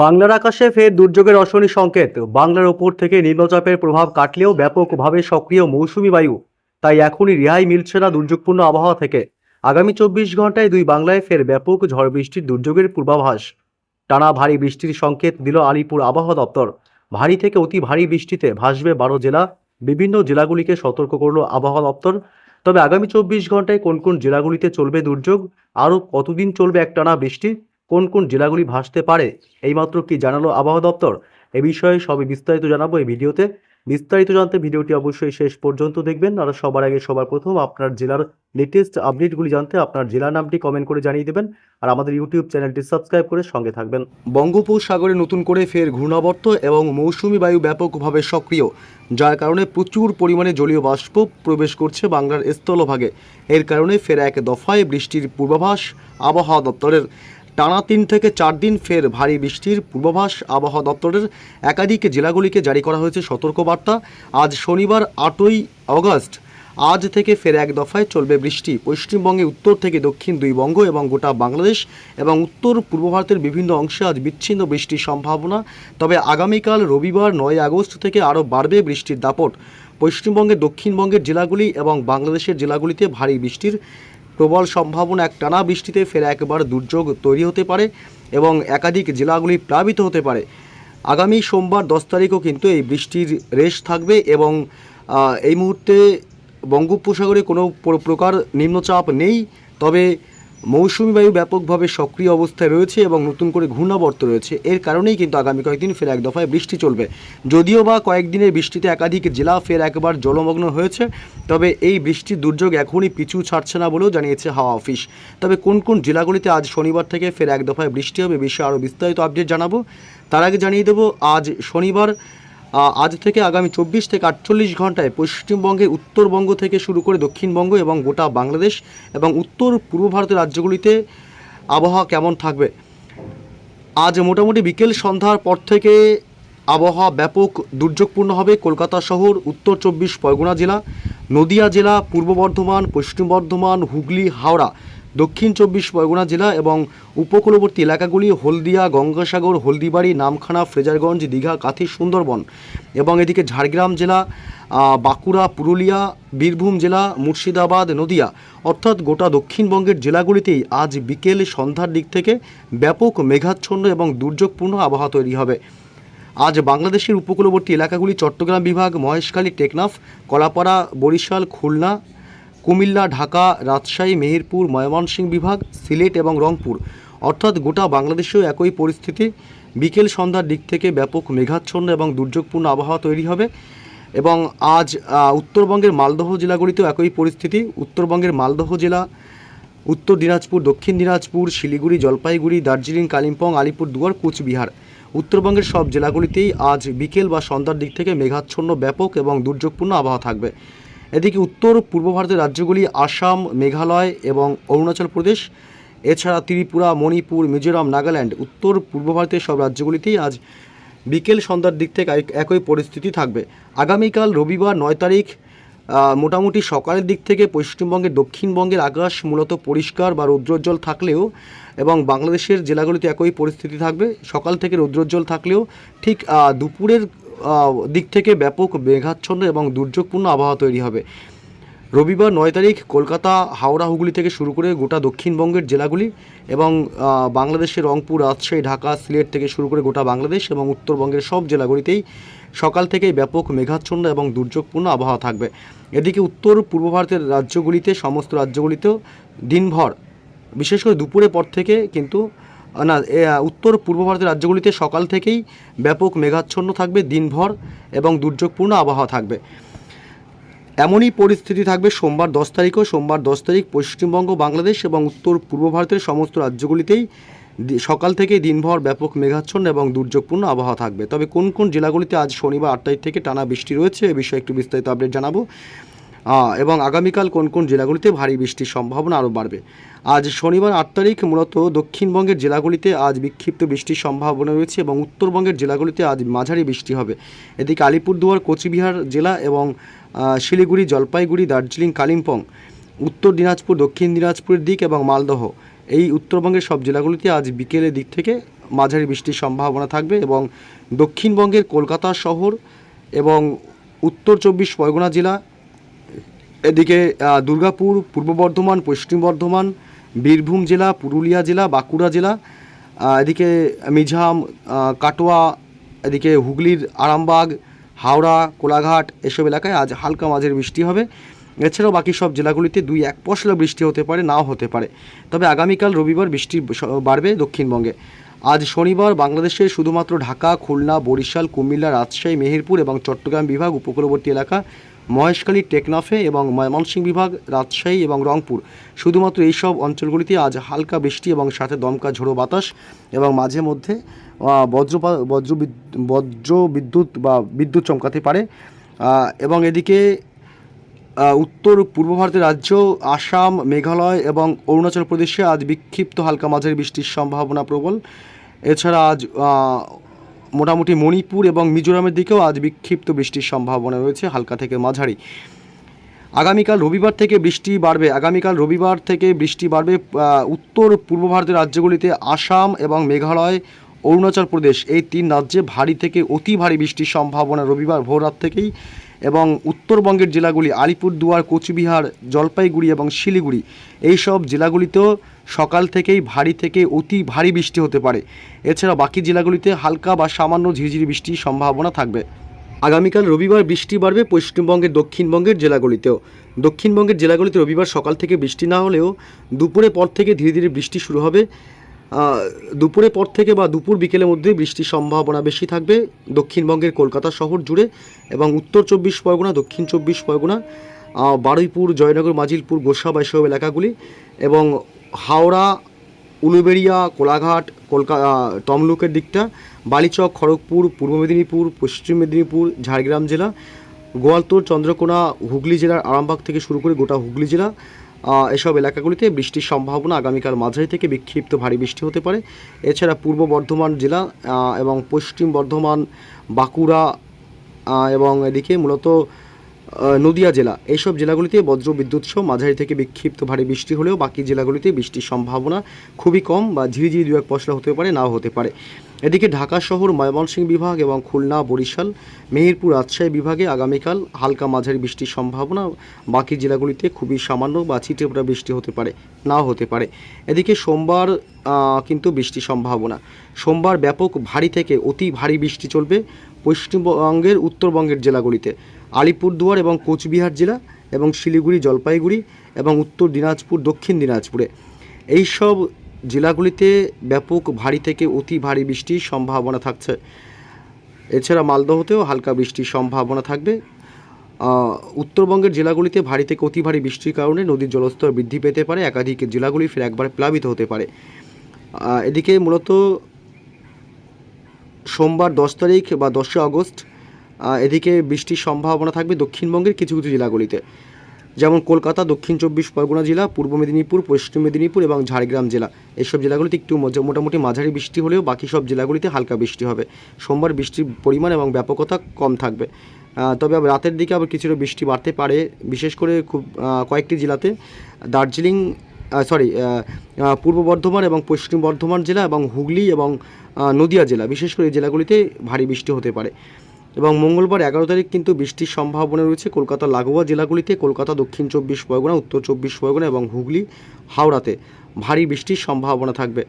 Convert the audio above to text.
বাংলার আকাশে ফের দুর্যোগের অশনি সংকেত। বাংলার ওপর থেকে নিম্নচাপের প্রভাব কাটলেও ব্যাপকভাবে সক্রিয় মৌসুমি বায়ু, তাই এখনই রেহাই মিলছে না দুর্যোগপূর্ণ আবহাওয়া থেকে। আগামী 24 ঘন্টায় দুই বাংলায় ফের ব্যাপক ঝড় বৃষ্টির দুর্যোগের পূর্বাভাস। টানা ভারী বৃষ্টির সংকেত দিল আলিপুর আবহাওয়া দপ্তর। ভারী থেকে অতি ভারী বৃষ্টিতে ভাসবে 12 জেলা। বিভিন্ন জেলাগুলিকে সতর্ক করল আবহাওয়া দপ্তর। তবে আগামী 24 ঘন্টায় কোন কোন জেলাগুলিতে চলবে দুর্যোগ, আরও কতদিন চলবে একটানা বৃষ্টি, কোন কোন জেলাগুলি ভাসতে পারে, এইমাত্র কি জানালো আবহাওয়া দপ্তর, এ বিষয়ে সবই বিস্তারিত জানাবো এই ভিডিওতে। বিস্তারিত জানতে ভিডিওটি অবশ্যই শেষ পর্যন্ত দেখবেন। আর সবার আগে সবার প্রথম আপনার জেলার লেটেস্ট আপডেটগুলি জানতে আপনার জেলার নামটি কমেন্ট করে জানিয়ে দেবেন। আর আমাদের ইউটিউব চ্যানেলটি সাবস্ক্রাইব করে সঙ্গে থাকবেন। বঙ্গোপসাগরে নতুন করে ফের ঘূর্ণাবর্ত এবং মৌসুমি বায়ু ব্যাপকভাবে সক্রিয়, যার কারণে প্রচুর পরিমাণে জলীয় বাষ্প প্রবেশ করছে বাংলার স্থলভাগে। এর কারণে ফের এক দফায় বৃষ্টির পূর্বাভাস আবহাওয়া দপ্তরের। টানা 3 থেকে 4 দিন ফের ভারী বৃষ্টির পূর্বাভাস আবহাওয়া দপ্তরের। একাধিক জেলাগুলিকে জারি করা হয়েছে সতর্কবার্তা। আজ শনিবার 8ই অগস্ট, আজ থেকে ফের এক দফায় চলবে বৃষ্টি। পশ্চিমবঙ্গে উত্তর থেকে দক্ষিণ দুই বঙ্গ এবং গোটা বাংলাদেশ এবং উত্তর পূর্ব ভারতের বিভিন্ন অংশে আজ বিচ্ছিন্ন বৃষ্টির সম্ভাবনা। তবে আগামীকাল রবিবার 9 আগস্ট থেকে আরও বাড়বে বৃষ্টির দাপট। পশ্চিমবঙ্গের দক্ষিণবঙ্গের জেলাগুলি এবং বাংলাদেশের জেলাগুলিতে ভারী বৃষ্টির প্রবল সম্ভাবনা। এক টানা বৃষ্টিতে ফের একবার দুর্যোগ তৈরি হতে পারে এবং একাধিক জেলাগুলি প্লাবিত হতে পারে। আগামী সোমবার 10 তারিখও কিন্তু এই বৃষ্টির রেশ থাকবে এবং এই মুহূর্তে বঙ্গোপসাগরে কোনো প্রকার নিম্নচাপ নেই। তবে মৌসুমি বায়ু ব্যাপকভাবে সক্রিয় অবস্থায় রয়েছে এবং নতুন করে ঘূর্ণাবর্ত রয়েছে। এর কারণেই কিন্তু আগামী কয়েকদিন ফের এক দফায় বৃষ্টি চলবে। যদিও বা কয়েকদিনের বৃষ্টিতে একাধিক জেলা ফের একবার জলমগ্ন হয়েছে, তবে এই বৃষ্টির দুর্যোগ এখনই পিছু ছাড়ছে না বলেও জানিয়েছে হাওয়া অফিস। তবে কোন কোন জেলাগুলিতে আজ শনিবার থেকে ফের এক দফায় বৃষ্টি হবে বিষয়ে আরও বিস্তারিত আপডেট জানাবো। তার আগে জানিয়ে দেবো, আজ শনিবার আজ থেকে আগামী 24 থেকে 48 ঘন্টায় পশ্চিমবঙ্গের উত্তরবঙ্গ থেকে শুরু করে দক্ষিণবঙ্গ এবং গোটা বাংলাদেশ এবং উত্তর পূর্ব ভারতের রাজ্যগুলিতে আবহাওয়া কেমন থাকবে। আজ মোটামুটি বিকেল সন্ধ্যার পর থেকে আবহাওয়া ব্যাপক দুর্যোগপূর্ণ হবে। কলকাতা শহর, উত্তর 24 পরগনা জেলা, নদিয়া জেলা, পূর্ব বর্ধমান, পশ্চিম বর্ধমান, হুগলি, হাওড়া, দক্ষিণ 24 পরগনা জেলা এবং উপকূলবর্তী এলাকাগুলি হলদিয়া, গঙ্গাসাগর, হলদিবাড়ি, নামখানা, ফ্রেজারগঞ্জ, দীঘা, কাঁথি, সুন্দরবন এবং এদিকে ঝাড়গ্রাম জেলা, বাঁকুড়া, পুরুলিয়া, বীরভূম জেলা, মুর্শিদাবাদ, নদিয়া, অর্থাৎ গোটা দক্ষিণবঙ্গের জেলাগুলিতেই আজ বিকেল সন্ধ্যার দিক থেকে ব্যাপক মেঘাচ্ছন্ন এবং দুর্যোগপূর্ণ আবহাওয়া তৈরি হবে। আজ বাংলাদেশের উপকূলবর্তী এলাকাগুলি চট্টগ্রাম বিভাগ, মহেশখালী, টেকনাফ, কলাপাড়া, বরিশাল, খুলনা, কুমিল্লা, ঢাকা, রাজশাহী, মেহেরপুর, ময়মনসিংহ বিভাগ, সিলেট এবং রংপুর, অর্থাৎ গোটা বাংলাদেশেও একই পরিস্থিতি। বিকেল সন্ধ্যার দিক থেকে ব্যাপক মেঘাচ্ছন্ন এবং দুর্যোগপূর্ণ আবহাওয়া তৈরি হবে। এবং আজ উত্তরবঙ্গের মালদহ জেলাগুলিতেও একই পরিস্থিতি। উত্তরবঙ্গের মালদহ জেলা, উত্তর দিনাজপুর, দক্ষিণ দিনাজপুর, শিলিগুড়ি, জলপাইগুড়ি, দার্জিলিং, কালিম্পং, আলিপুরদুয়ার, কোচবিহার, উত্তরবঙ্গের সব জেলাগুলিতেই আজ বিকেল বা সন্ধ্যার দিক থেকে মেঘাচ্ছন্ন, ব্যাপক এবং দুর্যোগপূর্ণ আবহাওয়া থাকবে। এদিকে উত্তর পূর্ব ভারতের রাজ্যগুলি আসাম, মেঘালয় এবং অরুণাচল প্রদেশ, এছাড়া ত্রিপুরা, মণিপুর, মিজোরাম, নাগাল্যান্ড, উত্তর পূর্ব ভারতের সব রাজ্যগুলিতেই আজ বিকেল সন্ধ্যার দিক থেকে একই পরিস্থিতি থাকবে। আগামীকাল রবিবার 9 তারিখ মোটামুটি সকালের দিক থেকে পশ্চিমবঙ্গের দক্ষিণবঙ্গের আকাশ মূলত পরিষ্কার বা রৌদ্রোজ্জ্বল থাকলেও এবং বাংলাদেশের জেলাগুলিতে একই পরিস্থিতি থাকবে। সকাল থেকে রৌদ্রোজ্জ্বল থাকলেও ঠিক দুপুরের দিক থেকে ব্যাপক মেঘাচ্ছন্ন এবং দুর্যোগপূর্ণ আবহাওয়া তৈরি হবে। রবিবার 9 তারিখ কলকাতা, হাওড়া, হুগলি থেকে শুরু করে গোটা দক্ষিণবঙ্গের জেলাগুলি এবং বাংলাদেশের রংপুর, রাজশাহী, ঢাকা, সিলেট থেকে শুরু করে গোটা বাংলাদেশ এবং উত্তরবঙ্গের সব জেলাগুলিতেই সকাল থেকেই ব্যাপক মেঘাচ্ছন্ন এবং দুর্যোগপূর্ণ আবহাওয়া থাকবে। এদিকে উত্তর পূর্ব ভারতের রাজ্যগুলিতে, সমস্ত রাজ্যগুলিতেও দিনভর, বিশেষ করে দুপুরের পর থেকে কিন্তু উত্তর পূর্ব ভারতের রাজ্যগুলিতে সকাল থেকেই ব্যাপক মেঘাচ্ছন্ন থাকবে দিনভর এবং দুর্যোগপূর্ণ আবহাওয়া থাকবে। এমনই পরিস্থিতি থাকবে সোমবার 10 তারিখও। সোমবার 10 তারিখ পশ্চিমবঙ্গ, বাংলাদেশ এবং উত্তর পূর্ব ভারতের সমস্ত রাজ্যগুলিতেই সকাল থেকে দিনভর ব্যাপক মেঘাচ্ছন্ন এবং দুর্যোগপূর্ণ আবহাওয়া থাকবে। তবে কোন কোন জেলাগুলিতে আজ শনিবার 8 তারিখ থেকে টানা বৃষ্টি রয়েছে এ বিষয়ে একটু বিস্তারিত আপডেট জানাবো এবং আগামীকাল কোন কোন জেলাগুলিতে ভারী বৃষ্টির সম্ভাবনা আরও বাড়বে। আজ শনিবার 8 তারিখ মূলত দক্ষিণবঙ্গের জেলাগুলিতে আজ বিক্ষিপ্ত বৃষ্টির সম্ভাবনা রয়েছে এবং উত্তরবঙ্গের জেলাগুলিতে আজ মাঝারি বৃষ্টি হবে। এদিকে আলিপুরদুয়ার, কোচবিহার জেলা এবং শিলিগুড়ি, জলপাইগুড়ি, দার্জিলিং, কালিম্পং, উত্তর দিনাজপুর, দক্ষিণ দিনাজপুরের দিক এবং মালদহ, এই উত্তরবঙ্গের সব জেলাগুলিতে আজ বিকেলের দিক থেকে মাঝারি বৃষ্টির সম্ভাবনা থাকবে এবং দক্ষিণবঙ্গের কলকাতা শহর এবং উত্তর 24 পরগনা জেলা, এদিকে দুর্গাপুর, পূর্ব বর্ধমান, পশ্চিম বর্ধমান, বীরভূম জেলা, পুরুলিয়া জেলা, বাঁকুড়া জেলা, এদিকে মিঝাম, কাটোয়া, এদিকে হুগলির আরামবাগ, হাওড়া, কোলাঘাট এসব এলাকায় আজ হালকা মাঝারি বৃষ্টি হবে। এছাড়াও বাকি সব জেলাগুলিতে 2-1 পশলা বৃষ্টি হতে পারে, নাও হতে পারে। তবে আগামীকাল রবিবার বৃষ্টি বাড়বে দক্ষিণবঙ্গে। আজ শনিবার বাংলাদেশের শুধুমাত্র ঢাকা, খুলনা, বরিশাল, কুমিল্লা, রাজশাহী, মেহেরপুর এবং চট্টগ্রাম বিভাগ, উপকূলবর্তী এলাকা, মহেশখালী, টেকনাফে এবং ময়মনসিংহ বিভাগ, রাজশাহী এবং রংপুর, শুধুমাত্র এই সব অঞ্চলগুলিতে আজ হালকা বৃষ্টি এবং সাথে দমকা ঝোড়ো বাতাস এবং মাঝে মধ্যে বজ্রবিদ্যুৎ বা বিদ্যুৎ চমকাতে পারে। এবং এদিকে উত্তর পূর্ব ভারতের রাজ্য আসাম, মেঘালয় এবং অরুণাচল প্রদেশে আজ বিক্ষিপ্ত হালকা মাঝারি বৃষ্টির সম্ভাবনা প্রবল। এছাড়া আজ মোটামুটি মণিপুর এবং মিজোরামের দিকেও আজ বিক্ষিপ্ত বৃষ্টির সম্ভাবনা রয়েছে, হালকা থেকে মাঝারি। আগামীকাল রবিবার থেকে বৃষ্টি বাড়বে উত্তর পূর্ব ভারতের রাজ্যগুলিতে আসাম এবং মেঘালয়, অরুণাচল প্রদেশ, এই 3 রাজ্যে ভারী থেকে অতি ভারী বৃষ্টির সম্ভাবনা রবিবার ভোররাত থেকেই। এবং উত্তরবঙ্গের জেলাগুলি আলিপুরদুয়ার, কোচবিহার, জলপাইগুড়ি এবং শিলিগুড়ি, এই সব জেলাগুলিতেও সকাল থেকেই ভারী থেকে অতি ভারী বৃষ্টি হতে পারে। এছাড়া বাকি জেলাগুলিতে হালকা বা সামান্য ঝিরিঝিরি বৃষ্টির সম্ভাবনা থাকবে। আগামীকাল রবিবার বৃষ্টি বাড়বে পশ্চিমবঙ্গের দক্ষিণবঙ্গের জেলাগুলিতেও। দক্ষিণবঙ্গের জেলাগুলিতে রবিবার সকাল থেকে বৃষ্টি না হলেও দুপুরের পর থেকে ধীরে ধীরে বৃষ্টি শুরু হবে। দুপুরের পর থেকে বা দুপুর বিকেলের মধ্যে বৃষ্টির সম্ভাবনা বেশি থাকবে দক্ষিণবঙ্গের কলকাতা শহর জুড়ে এবং উত্তর 24 পরগনা, দক্ষিণ 24 পরগনা, বারুইপুর, জয়নগর, মাজিলপুর, গোসাবা এসব এলাকাগুলি এবং হাওড়া, উলুবেড়িয়া, কোলাঘাট, তমলুকের দিকটা, বালিচক, খড়গপুর, পূর্ব মেদিনীপুর, পশ্চিম মেদিনীপুর, ঝাড়গ্রাম জেলা, গোয়ালতোড়, চন্দ্রকোনা, হুগলি জেলার আরামবাগ থেকে শুরু করে গোটা হুগলি জেলা, এসব এলাকাগুলিতে বৃষ্টির সম্ভাবনা আগামীকাল মাঝারি থেকে বিক্ষিপ্ত ভারী বৃষ্টি হতে পারে। এছাড়া পূর্ব বর্ধমান জেলা এবং পশ্চিম বর্ধমান, বাঁকুড়া এবং এদিকে মূলত নদিয়া জেলা, এইসব জেলাগুলিতে বজ্র বিদ্যুৎ সহ মাঝারি থেকে বিক্ষিপ্ত ভারী বৃষ্টি হলেও বাকি জেলাগুলিতে বৃষ্টির সম্ভাবনা খুবই কম বা ঝিরিঝিরি 2-1 পশলা হতে পারে, নাও হতে পারে। এদিকে ঢাকা শহর, ময়মনসিংহ বিভাগ এবং খুলনা, বরিশাল, মেহেরপুর, রাজশাহী বিভাগে আগামীকাল হালকা মাঝারি বৃষ্টির সম্ভাবনা, বাকি জেলাগুলিতে খুবই সামান্য বা ছিটেফোঁটা বৃষ্টি হতে পারে, নাও হতে পারে। এদিকে সোমবার কিন্তু বৃষ্টির সম্ভাবনা। সোমবার ব্যাপক ভারী থেকে অতি ভারী বৃষ্টি চলবে পশ্চিমবঙ্গের উত্তরবঙ্গের জেলাগুলিতে, আলিপুরদুয়ার এবং কোচবিহার জেলা এবং শিলিগুড়ি, জলপাইগুড়ি এবং উত্তর দিনাজপুর, দক্ষিণ দিনাজপুরে, এই সব জেলাগুলিতে ব্যাপক ভারী থেকে অতি ভারী বৃষ্টির সম্ভাবনা থাকছে। এছাড়া মালদহতেও হালকা বৃষ্টির সম্ভাবনা থাকবে। উত্তরবঙ্গের জেলাগুলিতে ভারী থেকে অতি ভারী বৃষ্টির কারণে নদীর জলস্তর বৃদ্ধি পেতে পারে, একাধিক জেলাগুলি ফের একবার প্লাবিত হতে পারে। এদিকে মূলত সোমবার 10 তারিখ বা 10শে আগস্ট এদিকে বৃষ্টির সম্ভাবনা থাকবে দক্ষিণবঙ্গের কিছু কিছু জেলাগুলিতে, যেমন কলকাতা, দক্ষিণ 24 পরগনা জেলা, পূর্ব মেদিনীপুর, পশ্চিম মেদিনীপুর এবং ঝাড়গ্রাম জেলা, এইসব জেলাগুলিতে একটু মোটামুটি মাঝারি বৃষ্টি হলেও বাকি সব জেলাগুলিতে হালকা বৃষ্টি হবে। সোমবার বৃষ্টির পরিমাণ এবং ব্যাপকতা কম থাকবে, তবে রাতের দিকে আবার কিছুটা বৃষ্টি বাড়তে পারে, বিশেষ করে খুব কয়েকটি জেলাতে, দার্জিলিং, পূর্ব বর্ধমান এবং পশ্চিম বর্ধমান জেলা এবং হুগলি এবং নদিয়া জেলা, বিশেষ করে এই জেলাগুলিতে ভারী বৃষ্টি হতে পারে। এবং মঙ্গলবার 11 তারিখ কিন্তু বৃষ্টির সম্ভাবনা রয়েছে কলকাতা লাগোয়া জেলাগুলিতে, কলকাতা, দক্ষিণ 24 পরগনা, উত্তর 24 পরগনা এবং হুগলি, হাওড়াতে ভারী বৃষ্টির সম্ভাবনা থাকবে।